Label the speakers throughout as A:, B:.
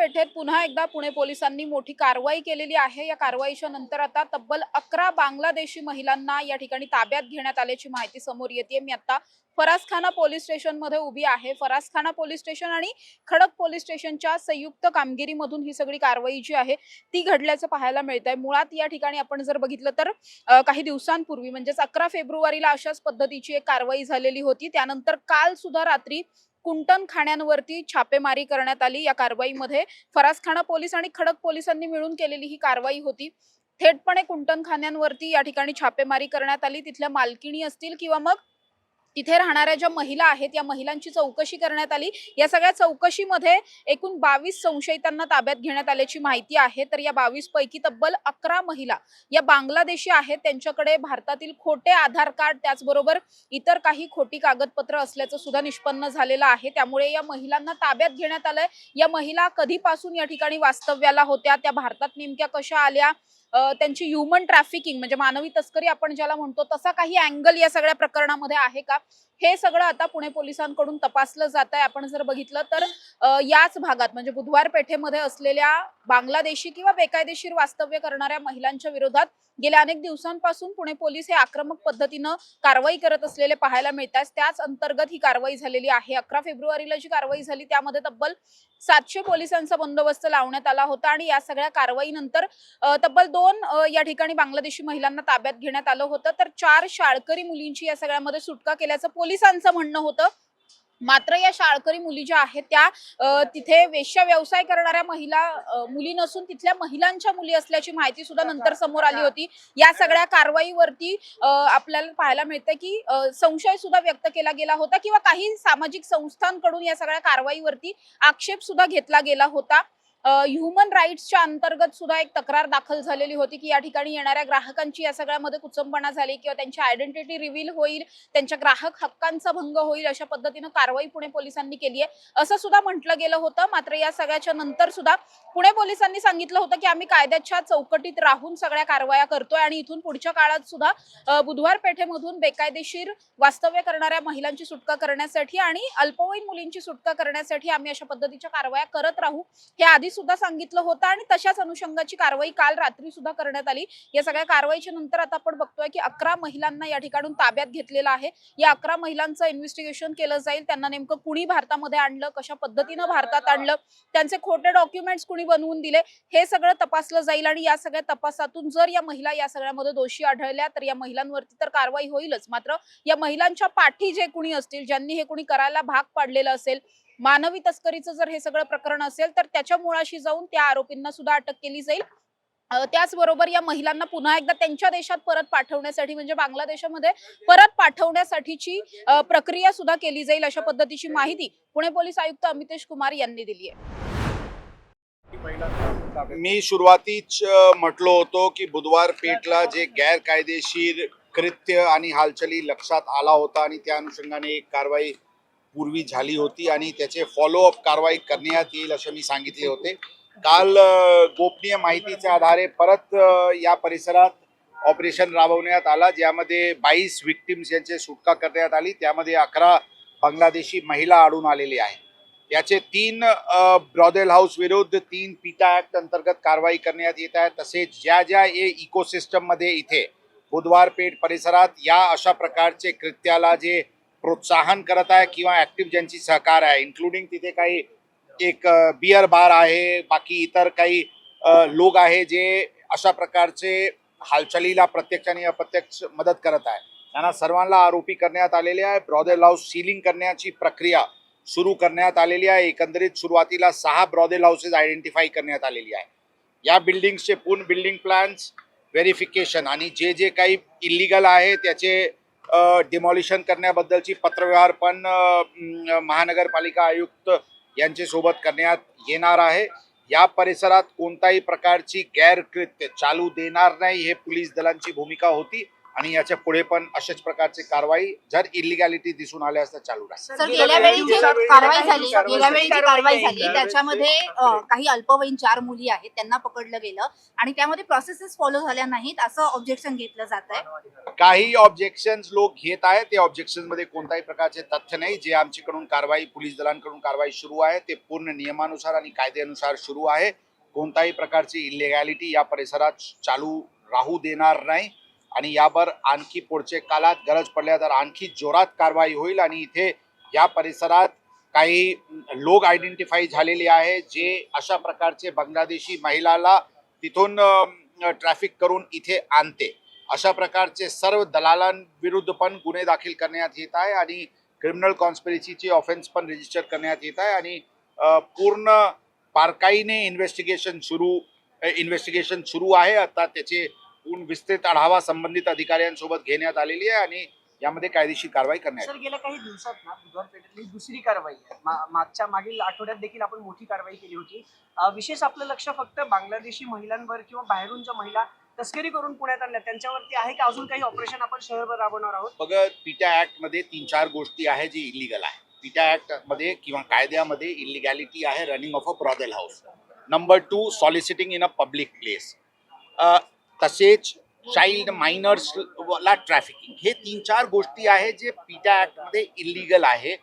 A: पेठेत पुन्हा एकदा पुणे पोलिसांनी मोठी कारवाई केलेली आहे। या कारवाईच्या नंतर आता तब्बल 11 बांगलादेशी महिलांना या ठिकाणी ताब्यात घेण्यात आल्याची माहिती समोर येते। मी आता फरासखाना पोलीस स्टेशनमध्ये उभी आहे। फरासखाना पोलीस स्टेशन आणि खडक पोलीस स्टेशनच्या संयुक्त कामगिरीमधून ही सगळी कारवाई जी आहे ती घडल्याचं पाहायला मिळतंय। मुळात या ठिकाणी आपण जर बघितलं तर काही दिवसांपूर्वी म्हणजेच 11 फेब्रुवारीला अशाच पद्धतीची एक कारवाई झालेली होती। त्यानंतर काल सुद्धा रात्री कुंटन खाण्यांवरती छापेमारी करण्यात आली। या कारवाईमध्ये फरासखाना पोलीस आणि खडक पोलिसांनी मिळून केलेली ही कारवाई होती। थेटपणे कुंटन खाण्यांवरती या ठिकाणी छापेमारी करण्यात आली। तिथल्या मालकिणी असतील किंवा मग तिथे राहणाऱ्या ज्या महिला आहेत या महिलांची चौकशी करण्यात आली। या सगळ्या चौकशीमध्ये एकूण 22 संशयितांना ताब्यात घेण्यात आल्याची माहिती आहे। तर या 22 पैकी तब्बल 11 महिला या बांगलादेशी आहेत। त्यांच्याकडे भारतातील खोटे आधार कार्ड त्याचबरोबर इतर काही खोटी कागदपत्र असल्याचं सुद्धा निष्पन्न झालेलं आहे। त्यामुळे या महिलांना ताब्यात घेण्यात आलंय। या महिला कधीपासून या ठिकाणी वास्तव्याला होत्या, त्या भारतात नेमक्या कशा आल्या, त्यांची ह्युमन ट्रॅफिकिंग म्हणजे मानवी तस्करी आपण ज्याला म्हणतो तसा काही अँगल या सगळ्या प्रकरणामध्ये आहे का, हे सगळं आता पुणे पोलिसांकडून तपासलं जात आहे। आपण जर बघितलं तर याच भागात म्हणजे बुधवार पेठेमध्ये असलेल्या बांगलादेशी किंवा बेकायदेशीर वास्तव्य करणाऱ्या महिलांच्या विरोधात गेल्या अनेक दिवसांपासून पुणे पोलीस हे आक्रमक पद्धतीनं कारवाई करत असलेले पाहायला मिळतात। त्याच अंतर्गत ही कारवाई झालेली आहे। 11 फेब्रुवारीला जी कारवाई झाली त्यामध्ये तब्बल 700 पोलिसांचा बंदोबस्त लावण्यात आला होता आणि या सगळ्या कारवाईनंतर तब्बल 2 या ठिकाणी बांगलादेशी महिलांना ताब्यात घेण्यात आलं होतं। तर 4 शाळकरी मुलींची या सगळ्यामध्ये सुटका केल्याचं पोलिसांचं म्हणणं होतं। मात्र या शाळकरी मुली ज्या आहेत त्या तिथे वेश्या व्यवसाय करणाऱ्या मुली नसून तिथल्या महिलांच्या मुली असल्याची माहिती सुद्धा नंतर समोर आली होती। या सगळ्या कारवाईवरती आपल्याला पाहायला मिळतं की संशय सुद्धा व्यक्त केला गेला होता किंवा काही सामाजिक संस्थांकडून या सगळ्या कारवाईवरती आक्षेप सुद्धा घेतला गेला होता। ह्युमन राईट्सच्या अंतर्गत सुद्धा एक तक्रार दाखल झालेली होती की या ठिकाणी येणाऱ्या ग्राहकांची या सगळ्यामध्ये कुचंबणा झाली किंवा त्यांची आयडेंटिटी रिव्हील होईल, त्यांच्या ग्राहक हक्कांचा भंग होईल, अशा पद्धतीनं कारवाई पुणे पोलिसांनी केली आहे असं सुद्धा म्हटलं गेलं होतं। मात्र या सगळ्याच्या नंतर सुद्धा पुणे पोलिसांनी सांगितलं होतं की आम्ही कायद्याच्या चौकटीत राहून सगळ्या कारवाया करतोय आणि इथून पुढच्या काळात सुद्धा बुधवार पेठेमधून बेकायदेशीर वास्तव्य करणाऱ्या महिलांची सुटका करण्यासाठी आणि अल्पवयीन मुलींची सुटका करण्यासाठी आम्ही अशा पद्धतीच्या कारवाया करत राहू, हे आधी सुद्धा सांगितलं होतं आणि तशाच अनुषंगाची कारवाई काल रात्री सुद्धा करण्यात आली। या सगळ्या कारवाईच्या नंतर आता आपण बघतोय की 11 महिलांना या ठिकाणून ताब्यात घेतलेलं आहे। या 11 महिलांचं इन्व्हेस्टिगेशन केलं जाईल। त्यांना नेमकं कुणी भारतामध्ये आणलं, कशा पद्धतीनं भारतात आणलं, त्यांचे खोटे डॉक्युमेंट्स कुणी बनवून दिले, हे सगळं तपासलं जाईल आणि या सगळ्या तपासातून जर या महिला या सगळ्यामध्ये दोषी आढळल्या तर या महिलांवरती तर कारवाई होईलच। मात्र या महिलांच्या पाठी जे कुणी असतील, ज्यांनी हे कुणी करायला भाग पाडलेलं असेल, मानवी तस्करीचं जर हे सगळं प्रकरण असेल तर त्याच्या मुळाशी जाऊन त्या आरोपींना सुद्धा अटक केली जाईल। त्याचबरोबर या महिलांना पुन्हा एकदा त्यांच्या देशात परत पाठवण्यासाठी म्हणजे बांगलादेशामध्ये परत पाठवण्यासाठीची प्रक्रिया सुद्धा केली जाईल, अशा पद्धतीची माहिती पुणे पोलीस आयुक्त अमितेश कुमार यांनी दिली आहे।
B: मी सुरुवातीच म्हटलो होतो की बुधवार पेठला जे गैरकायदेशीर कृत्य आणि हालचाली लक्षात आला होता आणि त्या अनुषंगाने एक कारवाई पूर्वी झाली होती आणि त्याचे फॉलोअप कारवाई करण्यात येईल असे मी सांगितले होते। काल गोपनीय माहितीच्या आधारे परत या परिसरात ऑपरेशन राबवण्यात आला, ज्यामध्ये 22 विक्टिम्स यांची सुटका करण्यात आली। त्यामध्ये 11 बांगलादेशी महिला आढळून आलेली आहे। याचे 3 ब्रॉदेल हाऊस विरुद्ध 3 पीटा ऍक्ट अंतर्गत कारवाई करण्यात येत आहे। तसेच ज्या ज्या इकोसिस्टम मध्ये इथे बुधवार पेठ परिसरात या अशा प्रकारचे कृत्याला जे प्रोत्साहन करत आहे किंवा ऍक्टिव्ह ज्यांची सहकार आहे, इन्क्लुडिंग तिथे काही एक बियर बार आहे, बाकी इतर काही लोक आहे जे अशा प्रकारचे हालचालीला प्रत्यक्ष आणि अप्रत्यक्ष मदत करत आहे, त्यांना सर्वांना आरोपी करण्यात आलेले आहे। ब्रॉदेल हाऊस सीलिंग करण्याची प्रक्रिया सुरू करण्यात आलेली आहे। एकंदरीत सुरुवातीला 6 ब्रॉदेल हाऊसेस आयडेंटिफाई करण्यात आलेली आहे। या बिल्डिंग्सचे पूर्ण बिल्डिंग प्लॅन्स व्हेरिफिकेशन आणि जे जे काही इलिगल आहे त्याचे डिमॉलिशन करण्याबद्दलची पत्रव्यवहार पण महानगरपालिका आयुक्त यांचे सोबत करण्यात येणार आहे। या परिसरात कोणत्याही प्रकारची गैरकृत्य चालू देणार नाही, हे पोलीस दलांची भूमिका होती आणि याच्या पुढे पण अशाच प्रकारची कारवाई जर इलिगॅलिटी दिसून आल्यास तर चालू राहील.
C: सर गेल्या वेळी जी कारवाई झाली त्याच्यामध्ये काही अल्पवयीन 4 मुली आहेत त्यांना पकडलं गेलं आणि त्यामध्ये प्रोसेसेस फॉलो झाल्या नाहीत असं ऑब्जेक्शन घेतलं जात आहे.
B: काही ऑब्जेक्शन लोक घेत आहेत, ते ऑब्जेक्शन मध्ये कोणत्याही प्रकारचे तथ्य नाही. जे आमच्याकडून कारवाई, पोलीस दलांकडून कारवाई सुरू आहे ते पूर्ण नियमानुसार आणि कायद्यानुसार सुरू आहे. कोणत्याही प्रकारची इलिगॅलिटी या परिसरात चालू राहू देणार नाही आणि यावर आणखी पुढच्या काळात गरज पडल्या तर आणखी जोरात कारवाई होईल. आणि इथे या परिसरात काही लोक आयडेंटिफाय झालेले आहे जे अशा प्रकारचे बांगलादेशी महिलाला तिथून ट्रॅफिक करून इथे आणते. अशा प्रकारचे सर्व दलालांविरुद्ध पण गुन्हे दाखल करण्यात येत आहे आणि क्रिमिनल कॉन्स्पिरसीचे ऑफेन्स पण रजिस्टर करण्यात येत आहे आणि पूर्ण बारकाईने इन्व्हेस्टिगेशन सुरू आहे. आता त्याचे विस्तृत आढावा संबंधित अधिकाऱ्यांसोबत घेण्यात आलेली आहे आणि यामध्ये कायदेशीर कारवाई करण्यात
D: सर गेल्या काही दिवसात ना बुधवार पेठेतली दुसरी कारवाई आहे. मागील आठवड्यात देखील आपण मोठी कारवाई केली होती. विशेष आपलं लक्ष फक्त बांगलादेशी महिलांवर किंवा बाहेरून ज्या महिला तस्करी करून पुण्यात आणल्या त्यांच्यावरती आहे का अजून काही ऑपरेशन आपण शहरभर राबवणार आहोत?
B: बघा, पिटा ऍक्ट मध्ये 3-4 गोष्टी आहे जी इलिगल आहे. पिटा ऍक्ट मध्ये किंवा कायद्यामध्ये इलिगॅलिटी आहे running of a brothel house. Number 2 soliciting in a public place, तसेच चाइल्ड मायनर्सला ट्रॅफिकिंग. हे 3-4 गोष्टी आहे जे पिटा ऍक्ट मध्ये इलिगल आहे.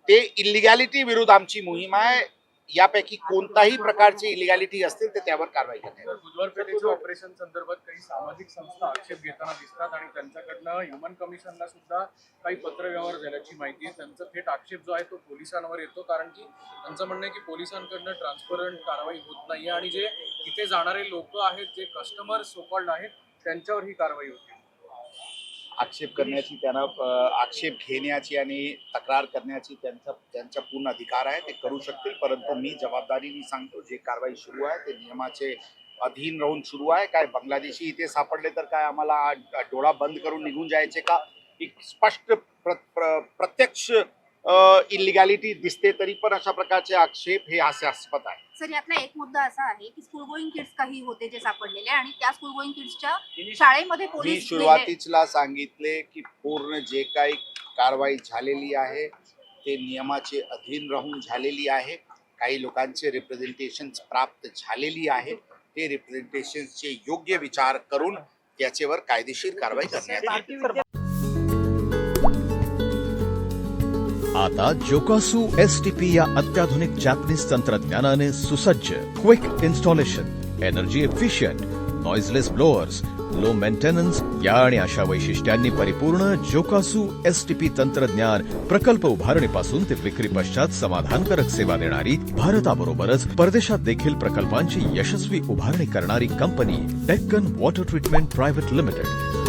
B: ते इलिगॅलिटी विरुद्ध आमची मोहीम आहे. यापैकी कोणताही प्रकारची इलिगॅलिटी असतील तर त्यावर कारवाई करण्यात.
E: बुधवार पेठेच्या ऑपरेशन संदर्भात काही सामाजिक संस्था आक्षेप घेताना दिसतात आणि त्यांच्याकडनं ह्युमन कमिशनला सुद्धा काही पत्रव्यवहार झाल्याची माहिती आहे. त्यांचा थेट आक्षेप जो आहे तो पोलिसांवर येतो, कारण की त्यांचं म्हणणं आहे की पोलिसांकडनं ट्रान्सपरंट कारवाई होत नाही आणि जे तिथे जाणारे लोक आहेत, जे कस्टमर सोकॉल्ड आहेत, त्यांच्यावर ही कारवाई होते.
B: आक्षेप करण्याची, त्यांना आक्षेप घेण्याची आणि तक्रार करण्याची त्यांचा पूर्ण अधिकार आहे. ते करू शकतील, परंतु मी जबाबदारीने सांगतो जे कारवाई सुरू आहे ते नियमाचे अधीन राहून सुरू आहे. काय बांगलादेशी इथे सापडले तर काय आम्हाला डोळा बंद करून निघून जायचे का? एक स्पष्ट प्रत्यक्ष इलिगॅलिटी दिसते तरी पण अशा प्रकारचे आक्षेप हे हास्यास्पद आहे.
C: सर यातला एक मुद्दा असा आहे की स्कूल गोईंग किड्स काही होते जे सापडलेले आणि त्या स्कूल गोईंग किड्सच्या शाळेमध्ये
B: मी
C: पोलीस
B: सुरुवातीला सांगितले की पूर्ण जे काही कारवाई झालेली आहे ते नियमाचे अधीन राहून झालेली आहे. काही लोकांचे रिप्रेझेंटेशन प्राप्त झालेली आहे. ते रिप्रेझेंटेशनचे योग्य विचार करून त्याच्यावर कायदेशीर कारवाई करण्यात येईल.
F: आता जोकासू STP या अत्याधुनिक जॅपनीज तंत्रज्ञानाने सुसज्ज, quick installation, energy efficient, noiseless blowers, low maintenance या आणि अशा वैशिष्ट्यांनी परिपूर्ण जोकासू STP तंत्रज्ञान प्रकल्प उभारणीपासून ते विक्री पश्चात समाधानकारक सेवा देणारी, भारताबरोबरच परदेशात देखील प्रकल्पांची यशस्वी उभारणी करणारी company Deccan water treatment private limited.